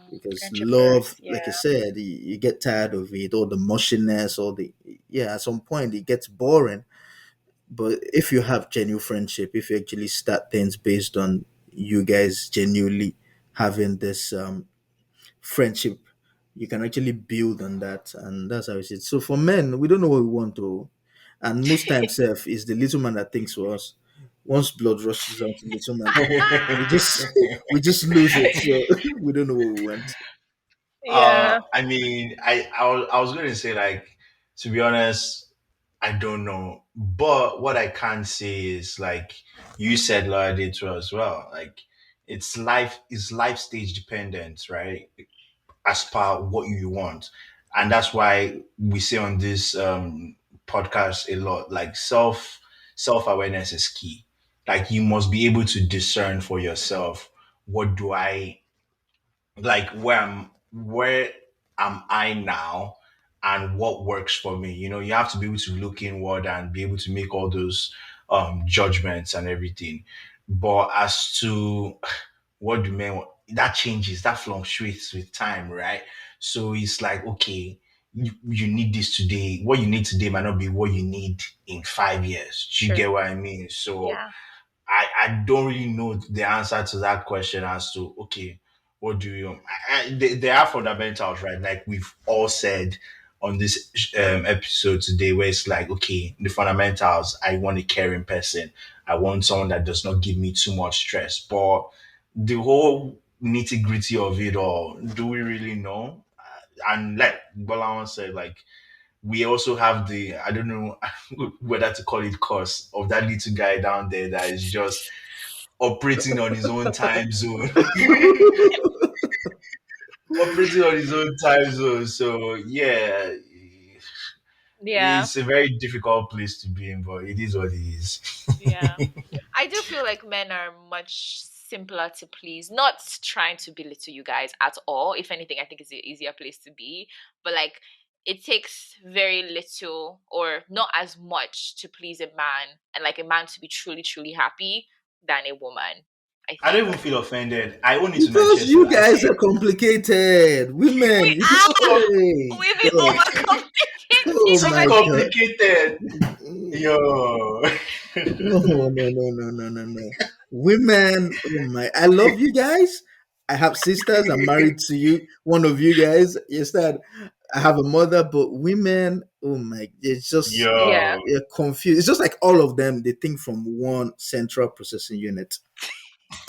Because Friendship love, first, like I yeah. said, you get tired of it, all the mushiness, all the yeah. At some point, it gets boring. But if you have genuine friendship, if you actually start things based on you guys genuinely having this friendship, you can actually build on that, and that's how it is. So for men, we don't know what we want to, and most times, self is the little man that thinks for us. Once blood rushes out to little man, we just we just lose it. So we don't know what we want. Yeah. I mean, I was going to say, like, to be honest, I don't know. But what I can say is, like you said, Lolade too as well. Like, it's life stage dependent, right? As per what you want, and that's why we say on this podcast a lot, like self awareness is key. Like, you must be able to discern for yourself, what do I like, where am I now, and what works for me. You have to be able to look inward and be able to make all those judgments and everything. But as to what do men want, that changes, that fluctuates with time, right? So it's like, okay, you need this today. What you need today might not be what you need in 5 years. Do you True. get what I mean? So Yeah. I don't really know the answer to that question as to, okay, what do you they are fundamentals, right? Like we've all said on this episode today, where it's like, okay, the fundamentals: I want a caring person, I want someone that does not give me too much stress. But the whole nitty gritty of it all, do we really know? And like Gbolahan said, like, we also have the, I don't know whether to call it, curse of that little guy down there that is just operating on his own time zone. Operating on his own time zone. So yeah, Yeah. it's a very difficult place to be in, but it is what it is. Yeah. I do feel like men are much simpler to please. Not trying to belittle you guys at all. If anything, I think it's an easier place to be. But like, it takes very little or not as much to please a man, and like a man to be truly, truly happy, than a woman, I I don't think. even feel offended. I only to Because Manchester. you I guys say, are complicated, women. We are. Hey, We've been God. overcomplicating Oh so my everything. God. complicated. No, Yo. no, no, no, no, no, no. Women, oh my, I love you guys. I have sisters. I'm married to you. One of you guys. Yes, that I have a mother, but women, oh my, it's just Yeah. Yo. you're confused. It's just like all of them. They think from one central processing unit.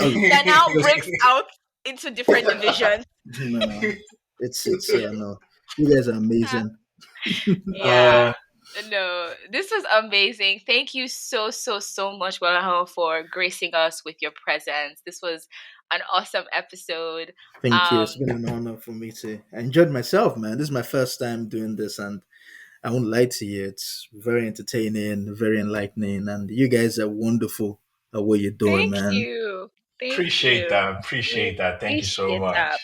All of That them. now Just breaks out into different divisions. no. It's no. You guys are amazing. Yeah. uh No, this was amazing. Thank you so, so, so much, Gbolahan, for gracing us with your presence. This was an awesome episode. Thank you. Um, It's been an honor for me to. I enjoyed myself, man. This is my first time doing this, and I won't lie to you. It's very entertaining, very enlightening, and you guys are wonderful at what you're doing, thank man. you. Thank appreciate you. that. We Appreciate that. Thank you so appreciate that. much.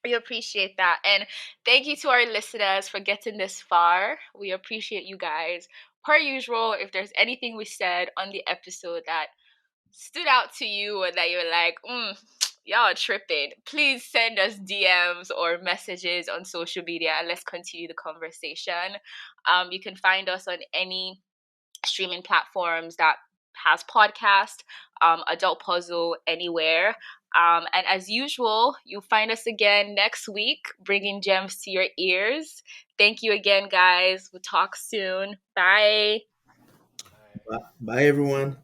We appreciate that. And thank you to our listeners for getting this far. We appreciate you guys. Per usual, if there's anything we said on the episode that stood out to you or that you're like, y'all are tripping, please send us DMs or messages on social media and let's continue the conversation. You can find us on any streaming platforms that has podcast, Adult Puzzle, anywhere. And as usual, you'll find us again next week, bringing gems to your ears. Thank you again, guys. We'll talk soon. Bye. Bye, everyone.